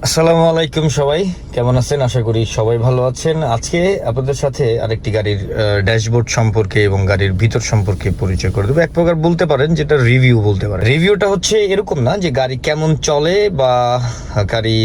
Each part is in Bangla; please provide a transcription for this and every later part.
আসসালামু আলাইকুম, সবাই কেমন আছেন? আশা করি সবাই ভালো আছেন। আজকে আপনাদের সাথে আরেকটি গাড়ির ড্যাশবোর্ড সম্পর্কে এবং গাড়ির ভিতর সম্পর্কে পরিচয় করে দেবো। এক প্রকার বলতে পারেন যেটা রিভিউ বলতে পারেন। রিভিউটা হচ্ছে এরকম না যে গাড়ি কেমন চলে বা গাড়ি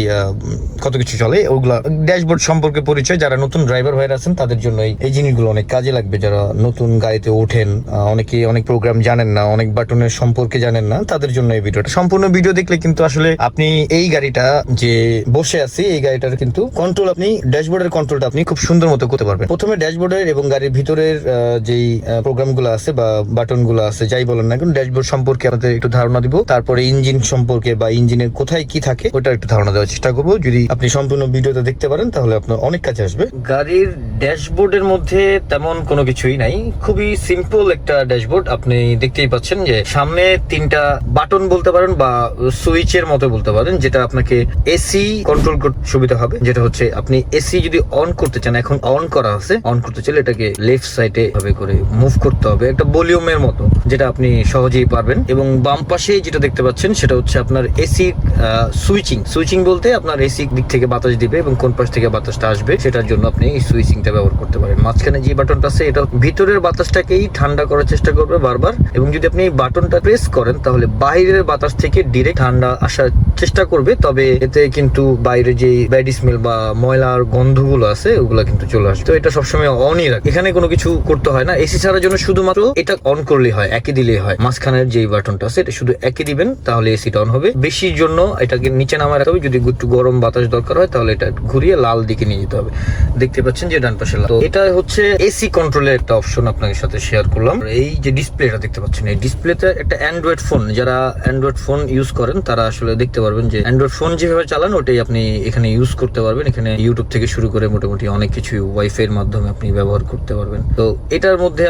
কত কিছু চলে, ওগুলা ড্যাশবোর্ড সম্পর্কে পরিচয়। যারা নতুন ড্রাইভার হয়ে আছেন তাদের জন্য এই জিনিসগুলো অনেক কাজে লাগবে। যারা নতুন গাড়িতে ওঠেন, অনেকে অনেক প্রোগ্রাম জানেন না, অনেক বাটনের সম্পর্কে জানেন না, তাদের জন্য এই ভিডিওটা। সম্পূর্ণ ভিডিও দেখলে কিন্তু আসলে আপনি এই গাড়িটা যে বসে আছি এই গাড়িটার কিন্তু কন্ট্রোল, আপনি ড্যাশবোর্ডের কন্ট্রোলটা আপনি খুব সুন্দর মতো করতে পারবেন। প্রথমে ড্যাশবোর্ডের এবং গাড়ির ভিতরের যেই প্রোগ্রামগুলো আছে বা বাটনগুলো আছে, যাই বলেন না কেন, ড্যাশবোর্ড সম্পর্কে আমাদের একটু ধারণা দিব। তারপরে ইঞ্জিন সম্পর্কে বা ইঞ্জিনের কোথায় কি থাকে ওটা একটু ধারণা দেওয়ার চেষ্টা করবো। যদি আপনি সম্পূর্ণ ভিডিওটা দেখতে পারেন তাহলে আপনার অনেক কাজে আসবে। গাড়ির ড্যাশবোর্ডের মধ্যে তেমন কোনো কিছুই নাই, খুবই সিম্পল একটা ড্যাশবোর্ড। আপনি দেখতেই পাচ্ছেন যে সামনে তিনটা বাটন বলতে পারেন বা সুইচের মতো বলতে পারেন, যেটা আপনাকে এসি কন্ট্রোল করতে সুবিধা হবে। যেটা হচ্ছে আপনি এসি যদি অন করতে চান, এখন অন করা আছে, অন করতে চাইলে এটাকে লেফট সাইডে ভাবে করে মুভ করতে হবে, একটা ভলিউমের মতো, যেটা আপনি সহজেই পারবেন। এবং বাম পাশে যেটা দেখতে পাচ্ছেন সেটা হচ্ছে আপনার এসি সুইচিং বলতে আপনার এসি দিক থেকে বাতাস দিবে এবং কোন পাশ থেকে বাতাসটা আসবে সেটার জন্য আপনি এই সুইচিংটা ব্যবহার করতে পারেন। মাঝখানে যে বাটনটা আছে এটা ভিতরের বাতাসটাকেই ঠান্ডা করার চেষ্টা করবে বারবার, এবং যদি আপনি এই বাটনটা প্রেস করেন তাহলে বাইরের বাতাস থেকে ডিরেক্ট ঠান্ডা আসার চেষ্টা করবে। তবে এতে কিন্তু বাইরে যে ব্যাড স্মেল বা ময়লার গন্ধগুলো আছে ওগুলো কিন্তু চলে আসবে। তো এটা সবসময় অনই রাখে, এখানে কোনো কিছু করতে হয় না। এসি ছাড়ার জন্য শুধুমাত্র এটা অন করলেই হয়, একই দিলেই হয়। মাঝখানের যে বাটনটা আছে এটা শুধু একই দিবেন, তাহলে এসিটা অন হবে। বেশির জন্য এটাকে নিচে নামায় রাখতে হবে। যদি একটু গরম বাতাস দরকার হয় তাহলে এটা ঘুরিয়ে লাল দিকে নিয়ে যেতে হবে। দেখতে পাচ্ছেন যে ডান পাশে লাল। তো এটা হচ্ছে এসি কন্ট্রোলের একটা অপশন আপনাদের সাথে শেয়ার করলাম। এই যে ডিসপ্লেটা দেখতে পাচ্ছেন, এই ডিসপ্লেতে একটা অ্যান্ড্রয়েড ফোন, যারা অ্যান্ড্রয়েড ফোন ইউজ করেন তারা আসলে দেখতে পারবেন যে অ্যান্ড্রয়েড ফোন যেভাবে চালান ওটাই আপনি এখানে ইউজ করতে পারবেন। এখানে ইউটিউব থেকে শুরু করে মোটামুটি অনেক কিছু ওয়াইফাই এর মাধ্যমে আপনি ব্যবহার করতে পারবেন। তো এটার মধ্যে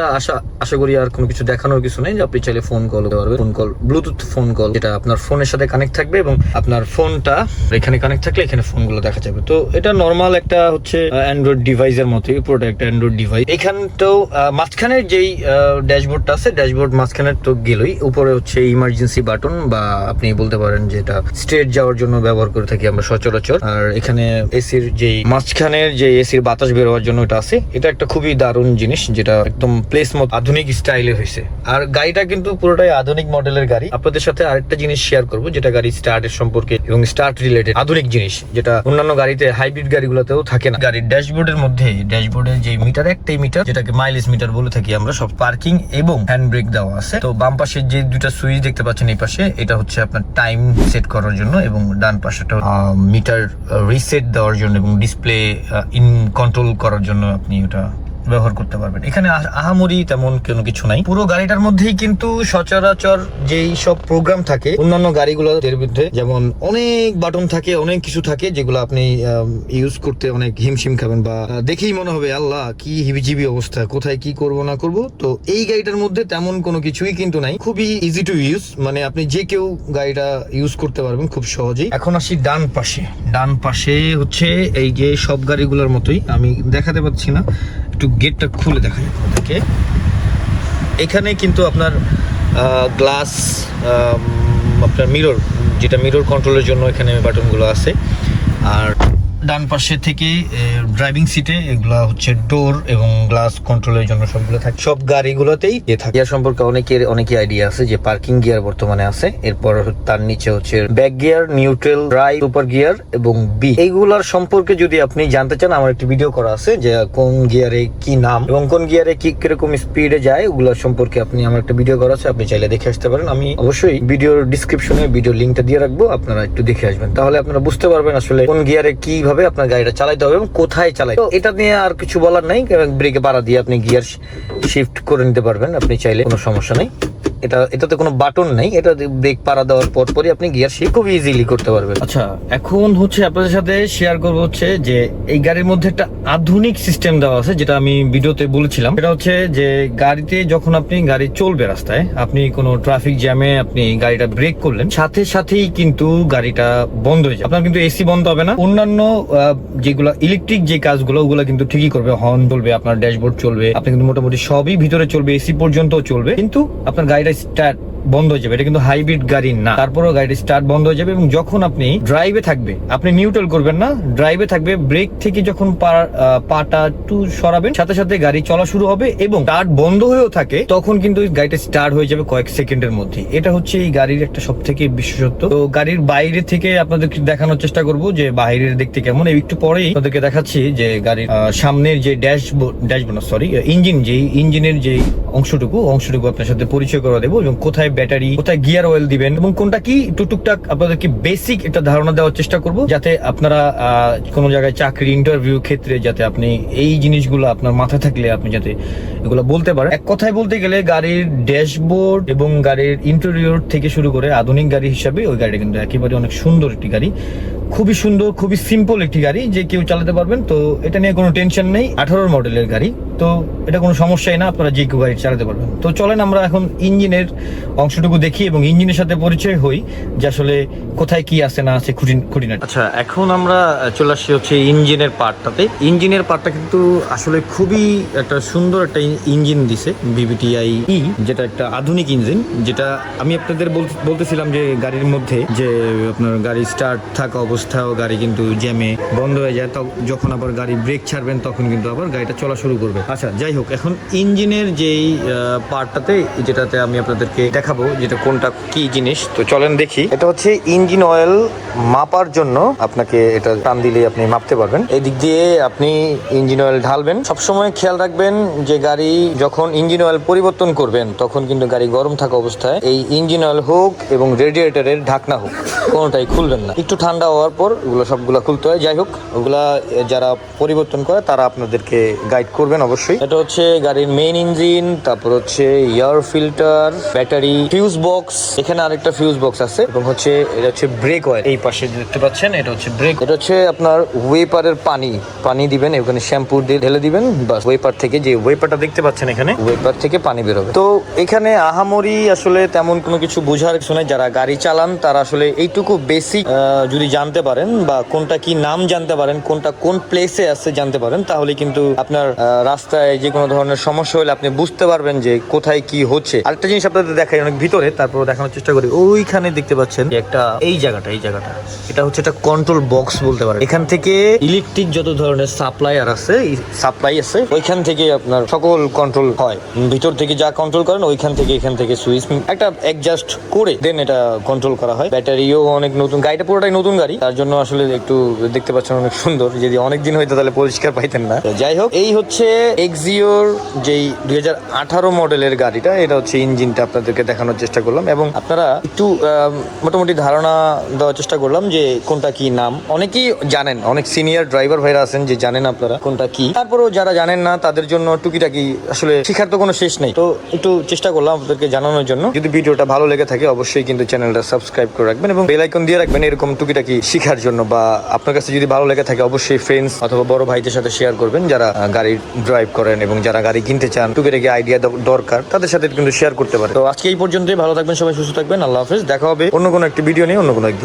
আশা করি আর কোনো কিছু দেখানোর কিছু নেই, যে আপনি চাইলে ফোন কল করতে পারবেন। Phone call, Bluetooth phone call, যেটা আপনার ফোনের সাথে কানেক্ট থাকবে এবং আপনার ফোনটা এখানে কানেক্ট থাকলে এখানে ফোনগুলো দেখা যাবে। তো এটা নরমাল একটা হচ্ছে অ্যান্ড্রয়েড ডিভাইসের মতোই, পুরোটা একটা অ্যান্ড্রয়েড ডিভাইস। এখানটাও মাঝখানের যেই ড্যাশবোর্ডটা আছে, ড্যাশবোর্ড মাঝখানের তো গেলই, উপরে হচ্ছে ইমার্জেন্সি বাটন, বা আপনি বলতে পারেন যে এটা স্ট্রেট যাওয়ার জন্য ব্যবহার করে থাকি আমরা সচরাচর। আর এখানে এসির যেই মাঝখানের যে এসির বাতাস বের হওয়ার জন্য এটা আছে। এটা একটা খুবই দারুণ জিনিস, যেটা একদম প্লেস মত আধুনিক স্টাইলে হয়েছে। আর গাড়িটা কিন্তু পুরোটাই আধুনিক মডেলের গাড়ি। আপনাদের সাথে আরেকটা জিনিস শেয়ার করবো, যেটা গাড়ি স্টার্টের সম্পর্কে এবং স্টার্ট রিলেটেড আধুনিক জিনিস, যেটা অন্যান্য গাড়িতে হাইব্রিড গাড়িগুলোতেও থাকে না। গাড়ির ড্যাশবোর্ডের মধ্যে, ড্যাশবোর্ডের যে মিটার, একটাই মিটার, যেটাকে মাইলেজ মিটার বলে থাকি আমরা, সব পার্কিং এবং হ্যান্ড ব্রেক দেওয়া আছে। তো বাম পাশে যে দুইটা সুইচ দেখতে পাচ্ছেন এই পাশে, এটা হচ্ছে আপনার টাইম সেট করার জন্য, এবং ডান পাশেটা মিটার রিসেট দেওয়ার জন্য এবং ডিসপ্লে ইন কন্ট্রোল করার জন্য আপনি ওটা ব্যবহার করতে পারবেন। এখানে আহামরি তেমন কোনো কিছু নাই। পুরো গাড়িটার মধ্যেই কিন্তু সচরাচর যেই সব প্রোগ্রাম থাকে অন্যান্য গাড়িগুলোর মধ্যে, যেমন অনেক বাটন থাকে, অনেক কিছু থাকে, যেগুলো আপনি ইউজ করতে অনেক হিমশিম খাবেন বা দেখেই মনে হবে আল্লাহ কি হিবিজিবি অবস্থা, কোথায় কি করব না করব। তো এই গাড়িটার মধ্যে তেমন কোনো কিছুই কিন্তু নাই, খুবই ইজি টু ইউজ, মানে আপনি যে কেউ গাড়িটা ইউজ করতে পারবেন খুব সহজেই। এখন আসি ডান পাশে। ডান পাশে হচ্ছে এই যে সব গাড়িগুলোর মতোই, আমি দেখাতে পাচ্ছি না, একটু গেটটা খুলে দেখা যাবে আপনাকে। এখানে কিন্তু আপনার গ্লাস, আপনার মিরর, যেটা মিরর কন্ট্রোলের জন্য এখানে বাটনগুলো আছে। আর ডান পাশে থেকে ড্রাইভিং সিটে এগুলা হচ্ছে ডোর এবং গ্লাস কন্ট্রোলের জন্য সবগুলো থাকে। সব গাড়িগুলোতেই থাকে। গিয়ার সম্পর্কে অনেকের আইডিয়া আছে যে পার্কিং গিয়ার বর্তমানে আছে, এরপর তার নিচে হচ্ছে back gear, neutral, drive, super gear এবং বি। এইগুলার সম্পর্কে যদি আপনি জানতে চান, আমার একটি ভিডিও করা আছে যে কোন গিয়ারে কি নাম এবং কোন গিয়ারে কি কিরকম স্পিডে যায়, ওগুলোর সম্পর্কে আপনি আমার একটা ভিডিও করা আছে, আপনি চাইলে দেখে আসতে পারেন। আমি অবশ্যই ভিডিওর ডিসক্রিপশনে ভিডিও লিঙ্কটা দিয়ে রাখবো, আপনারা একটু দেখে আসবেন, তাহলে আপনারা বুঝতে পারবেন আসলে কোন গিয়ারে কিভাবে আপনার গাড়িটা চালাইতে হবে এবং কোথায় চালাইতে হবে। এটা নিয়ে আর কিছু বলার নাই, ব্রেকে পাড়া দিয়ে আপনি গিয়ার শিফট করে নিতে পারবেন, আপনি চাইলে, কোনো সমস্যা নেই। এটাতে কোনো বাটন নাই, এটা ব্রেক পাড়া দেওয়ার পরই আপনি গিয়ার শিফট খুব ইজিলি করতে পারবেন। আচ্ছা, এখন হচ্ছে আপনাদের সাথে শেয়ার করবো হচ্ছে যে এই গাড়ির মধ্যে একটা আধুনিক সিস্টেম দেওয়া আছে, যেটা আমি ভিডিওতে বলেছিলাম। এটা হচ্ছে যে গাড়িতে যখন আপনি গাড়ি চলবে রাস্তায়, আপনি কোনো ট্রাফিক জ্যামে আপনি গাড়িটা ব্রেক করলেন, সাথে সাথেই কিন্তু গাড়িটা বন্ধ হয়ে যাবে। আপনার কিন্তু এসি বন্ধ হবে না, অন্যান্য যেগুলো ইলেকট্রিক যে কাজগুলো ওগুলো কিন্তু ঠিকই করবে, হর্ন চলবে, আপনার ড্যাশবোর্ড চলবে, আপনি কিন্তু মোটামুটি সবই ভিতরে চলবে, এসি পর্যন্ত চলবে, কিন্তু আপনার গাড়িটা বন্ধ হয়ে যাবে। এটা কিন্তু হাইব্রিড গাড়ি না, তারপরেও গাড়িটি স্টার্ট বন্ধ হয়ে যাবে। এবং যখন আপনি ড্রাইভে থাকবে, আপনি নিউট্রাল করবেন না, ড্রাইভে থাকবে, ব্রেক থেকে যখন পাটা একটু সরাবেন, সাথে সাথে গাড়ি চলা শুরু হবে এবং স্টার্ট বন্ধ হয়েও থাকে, তখন কিন্তু গাড়িটা স্টার্ট হয়ে যাবে কয়েক সেকেন্ডের মধ্যে। এটা হচ্ছে এই গাড়ির একটা সব থেকে বিশেষত্ব। তো গাড়ির বাইরে থেকে আপনাদেরকে দেখানোর চেষ্টা করব যে বাইরের দেখতে কেমন। একটু পরেই আপনাদেরকে দেখাচ্ছি যে গাড়ির সামনের যে ইঞ্জিনের যে অংশটুকু আপনার সাথে পরিচয় করে দেবো, এবং কোথায় ব্যাটারি, কোথায় গিয়ার অয়েল দিবেন এবং কোনটা কি টুকটাক আপনাদেরকে বেসিক একটা ধারণা দেওয়ার চেষ্টা করব, যাতে আপনারা কোনো জায়গায় চাকরি ইন্টারভিউ ক্ষেত্রে যাতে আপনি এই জিনিসগুলো আপনার মাথায় থাকলে আপনি যাতে এগুলো বলতে পারেন। এক কথায় বলতে গেলে গাড়ির ড্যাশবোর্ড এবং গাড়ির ইন্টেরিয়র থেকে শুরু করে আধুনিক গাড়ি হিসাবে ওই গাড়িটা কিন্তু একেবারে অনেক সুন্দর একটি গাড়ি, খুবই সুন্দর, খুবই সিম্পল একটি গাড়ি, যে কেউ চালাতে পারবেন। তো এটা নিয়ে কোনো টেনশন নেই। 18 মডেলের গাড়ি, তো এটা কোনো সমস্যাই না, আপনারা যে কেউ গাড়ি চালাতে পারবেন। তো চলেন আমরা এখন ইঞ্জিনের অংশটুকু দেখি এবং ইঞ্জিনের সাথে পরিচয় হই যে আসলে কোথায় কি আছে না আছে খুঁটিনাটি। আচ্ছা, এখন আমরা চলে আসছি হচ্ছে ইঞ্জিনের পার্টটাতে। ইঞ্জিনের পার্টটা কিন্তু আসলে খুবই একটা সুন্দর একটা ইঞ্জিন দিছে, VVTi E, যেটা একটা আধুনিক ইঞ্জিন, যেটা আমি আপনাদের বলতেছিলাম যে গাড়ির মধ্যে যে আপনার গাড়ি স্টার্ট থাকা অবস্থায় গাড়ি কিন্তু জ্যামে বন্ধ হয়ে যায়, যখন আবার গাড়ি ব্রেক ছাড়বেন তখন কিন্তু আবার গাড়িটা চলা শুরু করবে। আচ্ছা, যাই হোক, এখন ইঞ্জিনের যেই পার্টটাতে, যেটাতে আমি আপনাদেরকে দেখাবো যেটা কোনটা কি জিনিস, তো চলেন দেখি। এটা হচ্ছে ইঞ্জিন অয়েল মাপার জন্য, আপনাকে এটা টান দিলেই আপনি মাপতে পারবেন। এই দিক দিয়ে আপনি ইঞ্জিন অয়েল ঢালবেন। সবসময় খেয়াল রাখবেন যে গাড়ি যখন ইঞ্জিন অয়েল পরিবর্তন করবেন তখন কিন্তু গাড়ি গরম থাকা অবস্থায় এই ইঞ্জিন অয়েল হোক এবং রেডিয়েটরের ঢাকনা হোক, কোনোটাই খুলবেন না। একটু ঠান্ডা হওয়ার পর ওগুলো সবগুলা খুলতে হয়। যাই হোক, ওগুলা যারা পরিবর্তন করে তারা আপনাদেরকে গাইড করবেন অবশ্যই। এটা হচ্ছে গাড়ির মেইন ইঞ্জিন, তারপর হচ্ছে air filter, battery, fuse box, এখানে আরেকটা ফিউজ বক্স আছে, এবং হচ্ছে এটা হচ্ছে ব্রেক অয়েল, এই পাশে দেখতে পাচ্ছেন এটা হচ্ছে ব্রেক। এটা হচ্ছে আপনার ওয়েপারের পানি দিবেন, এখানে শ্যাম্পু দিয়ে ঢেলে দিবেন, বাস ওয়েপার থেকে, যে ওয়েপারটা দেখতে পাচ্ছেন এখানে, ওয়েপার থেকে পানি বেরোবে। তো এখানে আহামরি আসলে তেমন কোনো কিছু বোঝার কিছু নাই। যারা গাড়ি চালান তারা আসলে এইটুকু বেসিক যদি জানতে পারেন, বা কোনটা কি নাম জানতে পারেন, কোনটা কোন প্লেসে আছে জানতে পারেন, তাহলে কিন্তু আপনার রাস্তায় যে কোনো ধরনের সমস্যা হলে আপনি বুঝতে পারবেন যে কোথায় কি হচ্ছে। আরেকটা জিনিস আপনাদের দেখাই অনেক ভিতরে, তারপর দেখানোর চেষ্টা করি। ওইখানে দেখতে পাচ্ছেন একটা এই জায়গাটা এটা হচ্ছে একটা কন্ট্রোল বক্স বলতে পারেন। এখান থেকে ইলেকট্রিক যত ধরনের সাপ্লাই আছে ওইখান থেকে আপনার সকল কন্ট্রোল হয়। ভিতর থেকে যা কন্ট্রোল করেন ওইখান থেকে, এখান থেকে সুইচ একটা অ্যাডজাস্ট করে দেন এটা কন্ট্রোল করা হয়। ব্যাটারিও অনেক নতুন, গাড়িটা পুরোটাই নতুন গাড়ি, তার জন্য আসলে একটু দেখতে পাচ্ছেন অনেক সুন্দর। যদি অনেক দিন হইতো তাহলে পরিষ্কার পাইতেন না। যাই হোক, এই হচ্ছে এক্সিওর যেই 2018 মডেলের গাড়িটা, এটা হচ্ছে ইঞ্জিনটা আপনাদেরকে দেখানোর চেষ্টা করলাম, এবং আপনারা একটু মোটামুটি ধারণা দেওয়ার চেষ্টা করলাম যে কোনটা কি নাম। অনেকেই জানেন, অনেক সিনিয়র ড্রাইভার ভাইরা আছেন যে জানেন আপনারা কোনটা কি, তারপরেও যারা জানেন না তাদের জন্য টুকিটাকি আসলে শেখার তো কোনো শেষ নেই। তো একটু চেষ্টা করলাম আপনাদেরকে জানানোর জন্য। যদি ভিডিওটা ভালো লেগে থাকে অবশ্যই কিন্তু চ্যানেলটা সাবস্ক্রাইব করে রাখবেন এবং বেল আইকন দিয়ে রাখবেন এরকম টুকিটাকি শেখার জন্য। বা আপনার কাছে যদি ভালো লেগে থাকে অবশ্যই ফ্রেন্ডস অথবা বড় ভাইদের সাথে শেয়ার করবেন, যারা গাড়ি ড্রাইভ করেন এবং যারা গাড়ি কিনতে চান, টুকিটাকি আইডিয়া দরকার, তাদের সাথে কিন্তু শেয়ার করতে পারে। তো আজকে এই পর্যন্তই, ভালো থাকবেন সবাই, সুস্থ থাকবেন, আল্লাহ হাফেজ। দেখা হবে অন্য কোনো একটি ভিডিও নিয়ে অন্য কোনো একদিন।